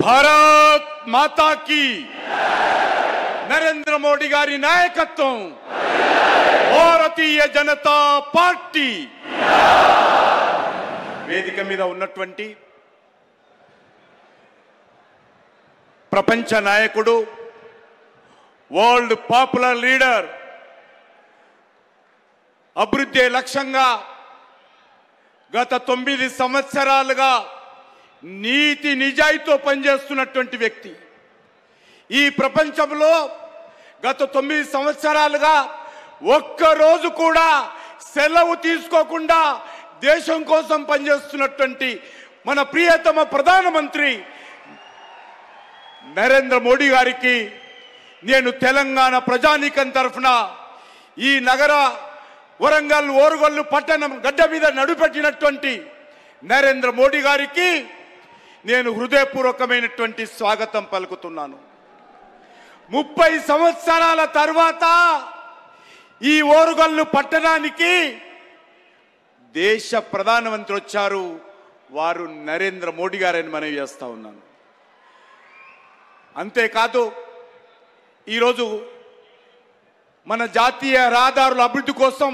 భారత్ మాతా key Narendra Modi గారి నాయకత్వం Bharatiya Janata party వేదిక మీద ఉన్నటువంటి ప్రపంచ నాయకుడు వరల్డ్ పాపులర్ లీడర్ అభివృద్ధి లక్ష్యంగా గత 9 సంవత్సరాలుగా నీతి నిజాయితీతో పనిచేస్తున్నటువంటి వ్యక్తి ఈ ప్రపంచంలో గత 9 సంవత్సరాలుగా ఒక్కరోజు కూడా సెలవు తీసుకోకుండా దేశం కోసం పనిచేస్తున్నటువంటి మన ప్రియతమ ప్రధానమంత్రి నరేంద్ర మోడీ గారికి నేను తెలంగాణ ప్రజానీకం తరఫున ఈ నగర వరంగల్ ఓరుగల్లు పట్టణం గడ్డ మీద నడుపెట్టినటువంటి నరేంద్ర మోడీ గారికి నేను హృదయపూర్వకమైనటువంటి స్వాగతం పలుకుతున్నాను 30 సంవత్సరాల తర్వాత ఈ ఓరుగల్లు పట్టణానికి దేశ ప్రధానమంత్రి వచ్చారు వారు నరేంద్ర మోడీ గారని మనవి చేస్తా ఉన్నాను అంతేకాదు ఈరోజు మన జాతీయ రహదారుల అభివృద్ధి కోసం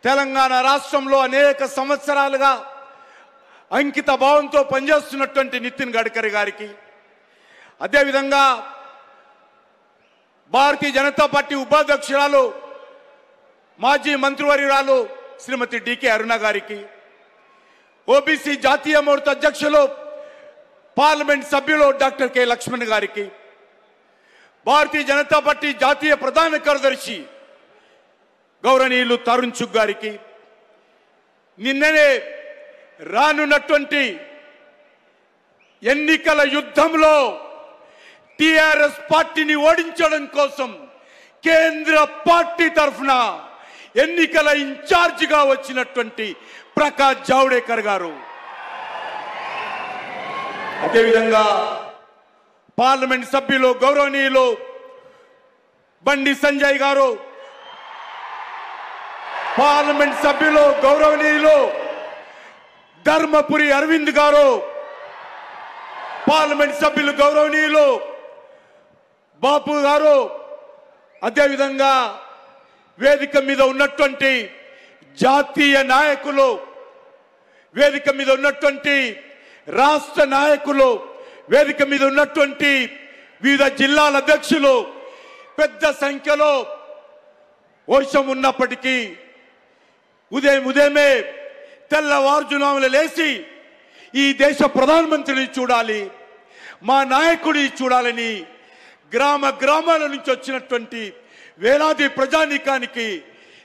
తెలంగాణ రాష్ట్రంలో అనేక సంవత్సరాలుగా అంకిత భావంతో పనిచేస్తున్నటువంటి నితిన్ గడ్కరీ గారికి అదేవిధంగా భారతీయ జనతా పార్టీ ఉపాధ్యక్షురాలు మాజీ మంత్రివర్యురాలు శ్రీమతి డికే అరుణ గారికి ఓబీసీ జాతీయ మోర్చా అధ్యక్షులు పార్లమెంట్ సభ్యులు డాక్టర్ కె లక్ష్మణ్ గారికి భారతీయ జనతా పార్టీ జాతీయ ప్రధాన కార్యదర్శి గౌరవనీయులు తరుణ్ చుగ్ గారికి నిన్ననే రానున్నటువంటి ఎన్నికల యుద్ధంలో టిఆర్ఎస్ పార్టీని ఓడించడం కోసం కేంద్ర పార్టీ తరఫున ఎన్నికల ఇన్ఛార్జిగా వచ్చినటువంటి ప్రకాష్ జావడేకర్ గారు అదేవిధంగా పార్లమెంట్ సభ్యులు గౌరవనీయులు బండి సంజయ్ గారు పార్లమెంట్ సభ్యులు గౌరవనీయులు ధర్మపురి అరవింద్ గారు పార్లమెంట్ సభ్యులు గౌరవనీయులు బాపు గారు అదేవిధంగా వేదిక మీద ఉన్నటువంటి జాతీయ నాయకులు వేదిక మీద ఉన్నటువంటి రాష్ట్ర నాయకులు వేదిక మీద ఉన్నటువంటి వివిధ జిల్లాల అధ్యక్షులు పెద్ద సంఖ్యలో వర్షం ఉన్నప్పటికీ ఉదయమే తెల్లవారుజామున లేచి ఈ దేశ ప్రధానమంత్రిని చూడాలి మా నాయకుడిని చూడాలని గ్రామాల నుంచి వచ్చినటువంటి వేలాది ప్రజానీకానికి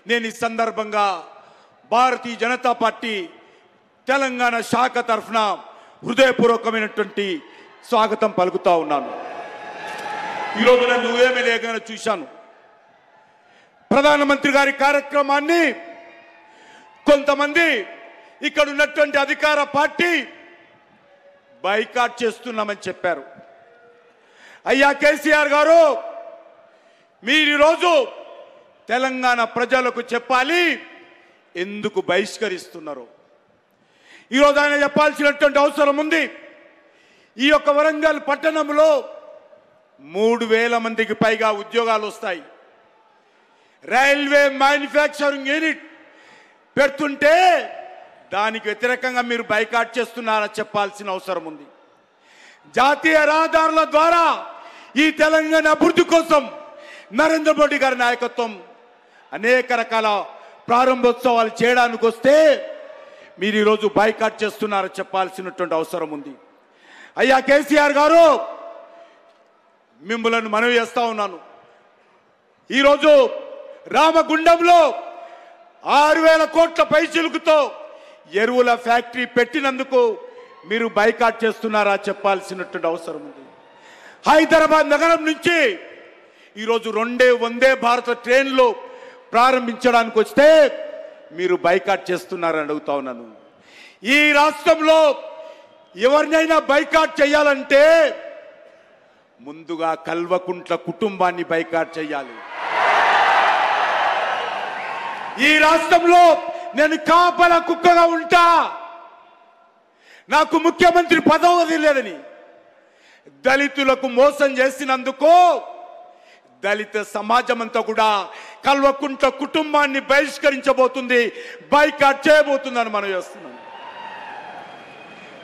నేను ఈ సందర్భంగా భారతీయ జనతా పార్టీ తెలంగాణ శాఖ తరఫున హృదయపూర్వకమైనటువంటి స్వాగతం పలుకుతా ఉన్నాను ఈరోజు నేను ఉదయమే లేఖను చూశాను ప్రధానమంత్రి గారి కార్యక్రమాన్ని కొంతమంది ఇక్కడ ఉన్నటువంటి అధికార పార్టీ బైకాట్ చేస్తున్నామని చెప్పారు అయ్యా కేసీఆర్ గారు మీరు ఈరోజు తెలంగాణ ప్రజలకు చెప్పాలి ఎందుకు బహిష్కరిస్తున్నారు ఈరోజు ఆయన చెప్పాల్సినటువంటి అవసరం ఉంది ఈ యొక్క వరంగల్ పట్టణంలో 3000 మందికి పైగా ఉద్యోగాలు వస్తాయి రైల్వే మ్యానుఫ్యాక్చరింగ్ యూనిట్ పెడుతుంటే దానికి వ్యతిరేకంగా మీరు బైకాట్ చేస్తున్నారని చెప్పాల్సిన అవసరం ఉంది జాతీయ రహదారుల ద్వారా ఈ తెలంగాణ అభివృద్ధి కోసం నరేంద్ర మోడీ గారి నాయకత్వం అనేక రకాల ప్రారంభోత్సవాలు చేయడానికి వస్తే మీరు ఈరోజు బైకాట్ చేస్తున్నారని చెప్పాల్సినటువంటి అవసరం ఉంది అయ్యా కేసీఆర్ గారు మిమ్మల్ని మనవి చేస్తా ఉన్నాను ఈరోజు రామగుండంలో 6000 కోట్ల పైచిలుకుతో ఎరువుల ఫ్యాక్టరీ పెట్టినందుకు మీరు బైకాట్ చేస్తున్నారా చెప్పాల్సినటువంటి అవసరం ఉంది హైదరాబాద్ నగరం నుంచి ఈరోజు 2 వందే భారత ట్రైన్లు ప్రారంభించడానికి వస్తే మీరు బైకాట్ చేస్తున్నారని అడుగుతా ఉన్నాను ఈ రాష్ట్రంలో ఎవరినైనా బైకాట్ చేయాలంటే ముందుగా కల్వకుంట్ల కుటుంబాన్ని బైకాట్ చేయాలి ఈ రాష్ట్రంలో నేను కాపల కుక్కగా ఉంటా నాకు ముఖ్యమంత్రి పదవి లేదని దళితులకు మోసం చేసినందుకు దళిత సమాజం అంతా కూడా కల్వకుంట్ల కుటుంబాన్ని బహిష్కరించబోతుంది, బైకాట్ చేయబోతుందని మనం చేస్తున్నాం.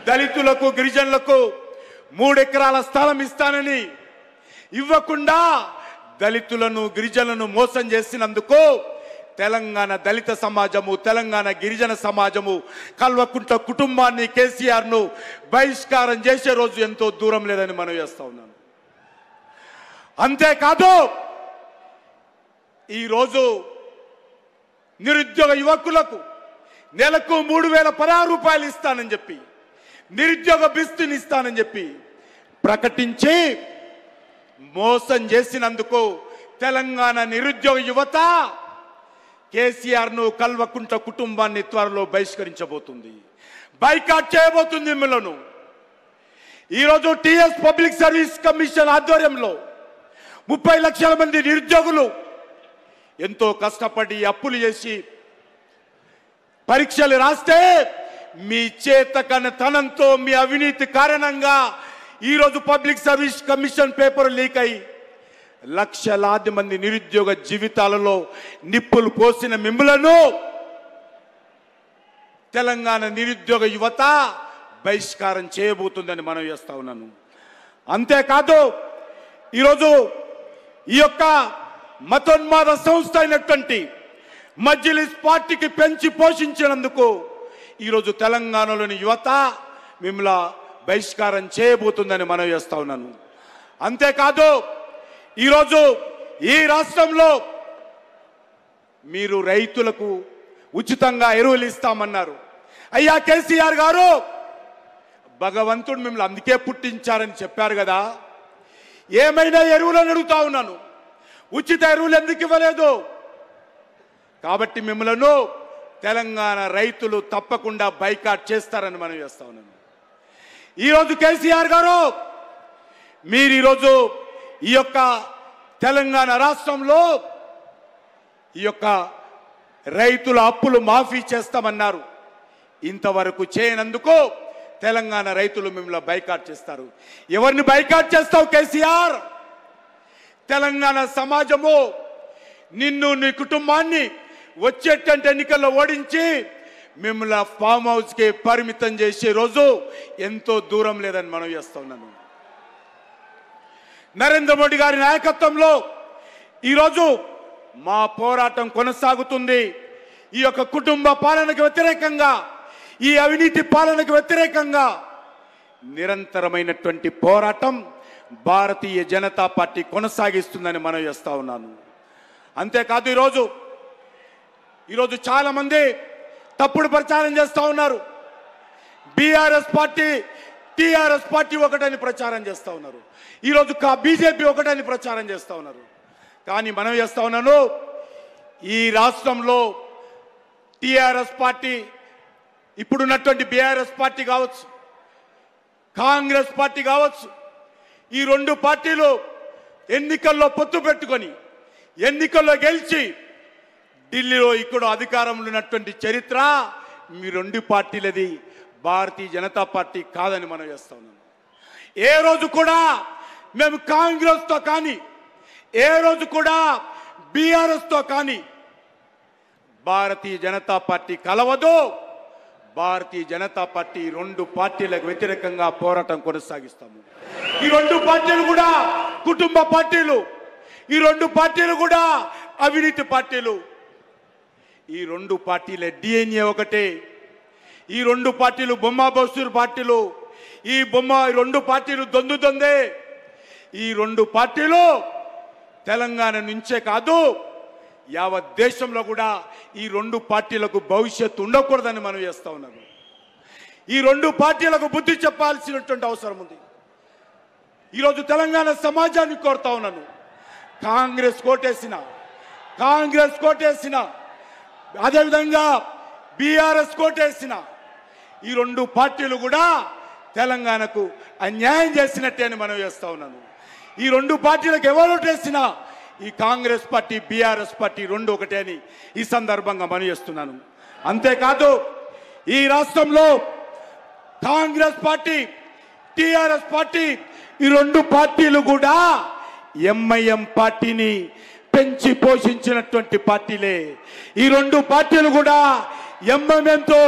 దళితులకు గిరిజనులకు 3 ఎకరాల స్థలం ఇస్తానని ఇవ్వకుండా దళితులను గిరిజనులను మోసం చేసినందుకు తెలంగాణ దళిత సమాజము, తెలంగాణ గిరిజన సమాజము కల్వకుంట్ల కుటుంబాన్ని, కేసీఆర్ ను బహిష్కారం చేసే రోజు ఎంతో దూరం లేదని మనం చేస్తా ఉన్నాం. అంతేకాదు ఈరోజు నిరుద్యోగ యువకులకు నెలకు 3016 రూపాయలు ఇస్తానని చెప్పి, నిరుద్యోగ బిస్తుని ఇస్తానని చెప్పి ప్రకటించి మోసం చేసినందుకు తెలంగాణ నిరుద్యోగ యువత కేసీఆర్ ను, కల్వకుంట్ల కుటుంబాన్ని త్వరలో బహిష్కరించబోతుంది, బైకాట్ చేయబోతుంది. మిమ్మలను ఈరోజు టీఎస్ పబ్లిక్ సర్వీస్ కమిషన్ ఆధ్వర్యంలో 30 లక్షల మంది నిరుద్యోగులు ఎంతో కష్టపడి అప్పులు చేసి పరీక్షలు రాస్తే మీ చేతకనతనంతో, మీ అవినీతి కారణంగా ఈరోజు public service commission paper leak అయి లక్షలాది మంది నిరుద్యోగ జీవితాలలో నిప్పులు పోసిన మిమ్మలను తెలంగాణ నిరుద్యోగ యువత బహిష్కారం చేయబోతుందని మనం చేస్తా ఉన్నాను. అంతేకాదు ఈరోజు ఈ యొక్క మతోన్మాద సంస్థ అయినటువంటి మజ్లిస్ పార్టీకి పెంచి పోషించినందుకు ఈరోజు తెలంగాణలోని యువత మిమ్మల్ని బహిష్కారం చేయబోతుందని మనం చేస్తా ఉన్నాను. అంతేకాదు ఈరోజు ఈ రాష్ట్రంలో మీరు రైతులకు ఉచితంగా ఎరువులు ఇస్తామన్నారు. అయ్యా కేసీఆర్ గారు, భగవంతుడు మిమ్మల్ని అందుకే పుట్టించారని చెప్పారు కదా, ఏమైనా ఎరువులను అడుగుతా ఉన్నాను, ఉచిత ఎరువులు ఎందుకు ఇవ్వలేదు? కాబట్టి మిమ్మల్ని తెలంగాణ రైతులు తప్పకుండా బైకాట్ చేస్తారని మనం చేస్తా ఉన్నాను. ఈరోజు కేసీఆర్ గారు, మీరు ఈరోజు ఈ యొక్క తెలంగాణ రాష్ట్రంలో ఈ యొక్క రైతుల అప్పులు మాఫీ చేస్తామన్నారు. ఇంతవరకు చేయనందుకు తెలంగాణ రైతులు మిమ్మల్ని బైకాట్ చేస్తారు. ఎవరిని బైకాట్ చేస్తావు కేసీఆర్? తెలంగాణ సమాజము నిన్ను, నీ కుటుంబాన్ని వచ్చేటంటే ఎన్నికల్లో ఓడించి మిమ్మల్ని ఫామ్ హౌస్కి పరిమితం చేసే రోజు ఎంతో దూరం లేదని మనం చేస్తా ఉన్నాను. నరేంద్ర మోడీ గారి నాయకత్వంలో ఈరోజు మా పోరాటం కొనసాగుతుంది. ఈ యొక్క కుటుంబ పాలనకు వ్యతిరేకంగా, ఈ అవినీతి పాలనకు వ్యతిరేకంగా నిరంతరమైనటువంటి పోరాటం భారతీయ జనతా పార్టీ కొనసాగిస్తుందని మనం చేస్తా ఉన్నాను. అంతేకాదు ఈరోజు చాలా మంది తప్పుడు ప్రచారం చేస్తూ ఉన్నారు. బీఆర్ఎస్ పార్టీ, టీఆర్ఎస్ పార్టీ ఒకటని ప్రచారం చేస్తూ ఉన్నారు. ఈరోజు బీజేపీ ఒకటని ప్రచారం చేస్తూ ఉన్నారు. కానీ మనం చేస్తా ఉన్నాను, ఈ రాష్ట్రంలో టీఆర్ఎస్ పార్టీ, ఇప్పుడున్నటువంటి బీఆర్ఎస్ పార్టీ కావచ్చు, కాంగ్రెస్ పార్టీ కావచ్చు, ఈ 2 పార్టీలు ఎన్నికల్లో పొత్తు పెట్టుకొని ఎన్నికల్లో గెలిచి ఢిల్లీలో ఇక్కడ అధికారంలో ఉన్నటువంటి చరిత్ర మీ 2 పార్టీలది, భారతీయ జనతా పార్టీ కాదని మనం చేస్తా ఉన్నాం. ఏ రోజు కూడా మేము కాంగ్రెస్తో కానీ, ఏ రోజు కూడా బీఆర్ఎస్తో కానీ భారతీయ జనతా పార్టీ కలవదు. భారతీయ జనతా పార్టీ 2 పార్టీలకు వ్యతిరేకంగా పోరాటం కొనసాగిస్తాము. ఈ 2 పార్టీలు కూడా కుటుంబ పార్టీలు, ఈ 2 పార్టీలు కూడా అవినీతి పార్టీలు. ఈ 2 పార్టీల డిఎన్ఏ ఒకటే. ఈ 2 పార్టీలు బొమ్మ బస్తూరు పార్టీలు. ఈ 2 పార్టీలు దొందే. ఈ 2 పార్టీలు తెలంగాణ నుంచే కాదు, యావత్ దేశంలో కూడా ఈ 2 పార్టీలకు భవిష్యత్తు ఉండకూడదని మనం చేస్తా ఉన్నాము. ఈ 2 పార్టీలకు బుద్ధి చెప్పాల్సినటువంటి అవసరం ఉంది. ఈరోజు తెలంగాణ సమాజాన్ని కోరుతా ఉన్నాను, కాంగ్రెస్ కోటేసిన అదేవిధంగా బీఆర్ఎస్ కోటేసిన ఈ 2 పార్టీలు కూడా తెలంగాణకు అన్యాయం చేసినట్టే అని మనం చేస్తా ఉన్నాను. ఈ 2 పార్టీలకు ఎవరు ఓటేసినా ఈ కాంగ్రెస్ పార్టీ, బీఆర్ఎస్ పార్టీ 2 ఒకటే అని ఈ సందర్భంగా మనం చేస్తున్నాను. అంతేకాదు ఈ రాష్ట్రంలో కాంగ్రెస్ పార్టీ, టీఆర్ఎస్ పార్టీ ఈ రెండు పార్టీలు కూడా ఎంఐఎం పార్టీని పెంచి పోషించినటువంటి పార్టీలే. ఈ రెండు పార్టీలు కూడా ఎంఐఎంతో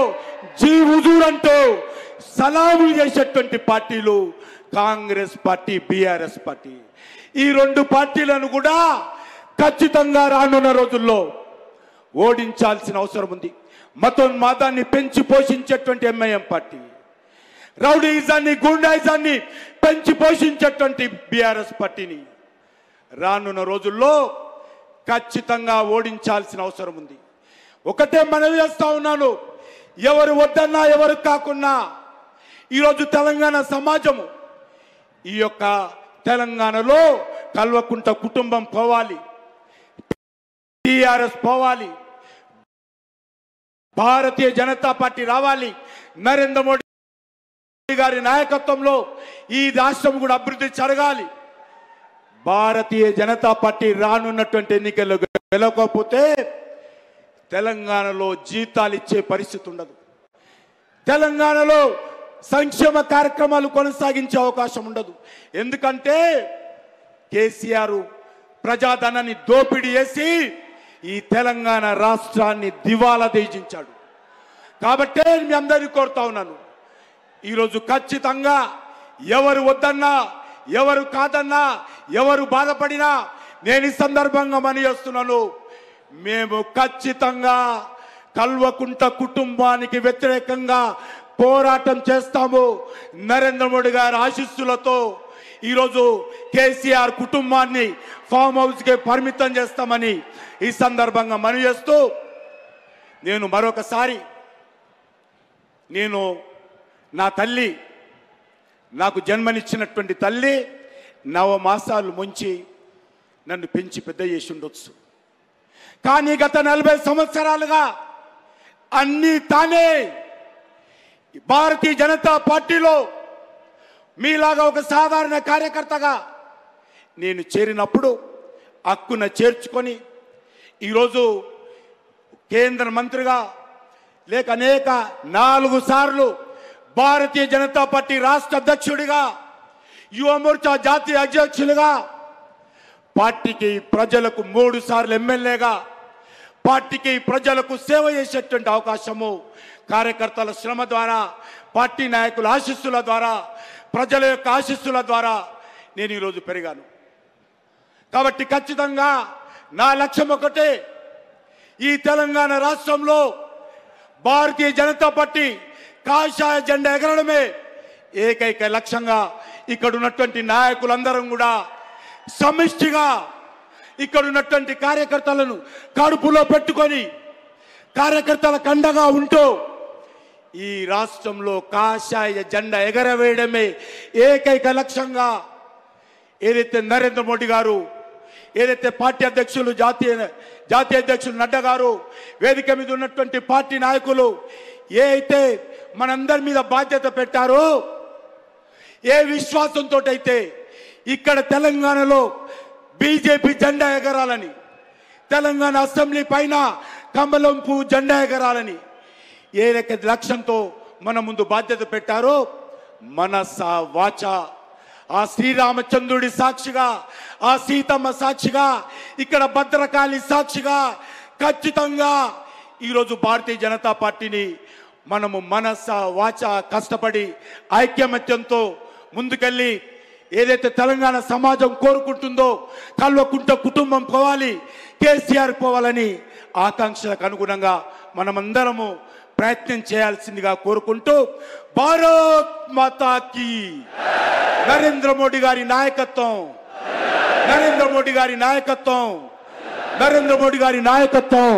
జీ హుజూర్ అంటూ సలాములు చేసేటువంటి పార్టీలు కాంగ్రెస్ పార్టీ, బీఆర్ఎస్ పార్టీ. ఈ రెండు పార్టీలను కూడా ఖచ్చితంగా రానున్న రోజుల్లో ఓడించాల్సిన అవసరం ఉంది. మతోన్మాదాన్ని పెంచి పోషించేటువంటి ఎంఐఎం పార్టీ, రౌడీయిజాన్ని, గూండాయిజాన్ని పెంచి పోషించేటువంటి బీఆర్ఎస్ పార్టీని రానున్న రోజుల్లో ఖచ్చితంగా ఓడించాల్సిన అవసరం ఉంది. ఒకటే మనవి చేస్తా ఉన్నాను, ఎవరు వద్దన్నా ఎవరు కాకున్నా ఈరోజు తెలంగాణ సమాజము, ఈ యొక్క తెలంగాణలో కల్వకుంట కుటుంబం పోవాలి, టిఆర్ఎస్ పోవాలి, భారతీయ జనతా పార్టీ రావాలి. నరేంద్ర మోడీ గారి నాయకత్వంలో ఈ రాష్ట్రం కూడా అభివృద్ధి జరగాలి. భారతీయ జనతా పార్టీ రానున్నటువంటి ఎన్నికల్లో గెలవకపోతే తెలంగాణలో జీతాలు ఇచ్చే పరిస్థితి ఉండదు. తెలంగాణలో సంక్షేమ కార్యక్రమాలు కొనసాగించే అవకాశం ఉండదు. ఎందుకంటే కేసీఆర్ ప్రజాధనాన్ని దోపిడీ చేసి ఈ తెలంగాణ రాష్ట్రాన్ని దివాలా తీయించాడు. కాబట్టే మీ అందరినీ కోరుతా ఉన్నాను, ఈరోజు ఖచ్చితంగా ఎవరు వద్దన్నా ఎవరు కాదన్నా ఎవరు బాధపడినా నేను ఈ సందర్భంగా మనవి చేస్తున్నాను, మేము ఖచ్చితంగా కల్వకుంట కుటుంబానికి వ్యతిరేకంగా పోరాటం చేస్తాము. నరేంద్ర మోడీ గారి ఆశీస్సులతో ఈరోజు కేసీఆర్ కుటుంబాన్ని ఫామ్ హౌస్కి పరిమితం చేస్తామని ఈ సందర్భంగా మనవి చేస్తూ, నేను మరొకసారి నా తల్లి, నాకు జన్మనిచ్చినటువంటి తల్లి 9 మాసాలు ముంచి నన్ను పెంచి పెద్ద చేసి ఉండొచ్చు. కానీ గత 40 సంవత్సరాలుగా అన్నీ తానే భారతీయ జనతా పార్టీలో మీలాగా ఒక సాధారణ కార్యకర్తగా నేను చేరినప్పుడు హక్కున చేర్చుకొని ఈరోజు కేంద్ర మంత్రిగా లేక అనేక 4 సార్లు భారతీయ జనతా పార్టీ రాష్ట్ర అధ్యక్షుడిగా, యువ మోర్చా జాతీయ అధ్యక్షులుగా, పార్టీకి ప్రజలకు 3 సార్లు ఎమ్మెల్యేగా పార్టీకి ప్రజలకు సేవ చేసేటువంటి అవకాశము కార్యకర్తల శ్రమ ద్వారా, పార్టీ నాయకుల ఆశీస్సుల ద్వారా, ప్రజల యొక్క ఆశీస్సుల ద్వారా నేను ఈరోజు పెరిగాను. కాబట్టి ఖచ్చితంగా నా లక్ష్యం ఒకటే, ఈ తెలంగాణ రాష్ట్రంలో భారతీయ జనతా పార్టీ కాషాయ జెండా ఎగరడమే ఏకైక లక్ష్యంగా ఇక్కడ ఉన్నటువంటి నాయకులందరం కూడా సమిష్టిగా ఇక్కడ ఉన్నటువంటి కార్యకర్తలను కడుపులో పెట్టుకొని కార్యకర్తల కండగా ఉంటూ ఈ రాష్ట్రంలో కాషాయ జెండా ఎగరవేయడమే ఏకైక లక్ష్యంగా ఏదైతే నరేంద్ర మోడీ గారు, ఏదైతే పార్టీ అధ్యక్షులు జాతీయ అధ్యక్షులు నడ్డా గారు, వేదిక మీద ఉన్నటువంటి పార్టీ నాయకులు ఏ అయితే మనందరి మీద బాధ్యత పెట్టారో, ఏ విశ్వాసంతో అయితే ఇక్కడ తెలంగాణలో బీజేపీ జెండా ఎగరాలని, తెలంగాణ అసెంబ్లీ పైన కమలం పువ్వు జెండా ఎగరాలని ఏ లక్ష్యంతో మన ముందు బాధ్యత పెట్టారో, మనస వాచ ఆ శ్రీరామచంద్రుడి సాక్షిగా, ఆ సీతమ్మ సాక్షిగా, ఇక్కడ భద్రకాళి సాక్షిగా ఖచ్చితంగా ఈరోజు భారతీయ జనతా పార్టీని మనము మనస వాచ కష్టపడి ఐక్యమత్యంతో ముందుకెళ్ళి ఏదైతే తెలంగాణ సమాజం కోరుకుంటుందో కల్వకుంట కుటుంబం పోవాలి, కేసీఆర్ పోవాలని ఆకాంక్షలకు అనుగుణంగా మనమందరము ప్రయత్నం చేయాల్సిందిగా కోరుకుంటూ, భారత్ మాతాకి నరేంద్ర మోడీ గారి నాయకత్వం, నరేంద్ర మోడీ గారి నాయకత్వం, నరేంద్ర మోడీ గారి నాయకత్వం.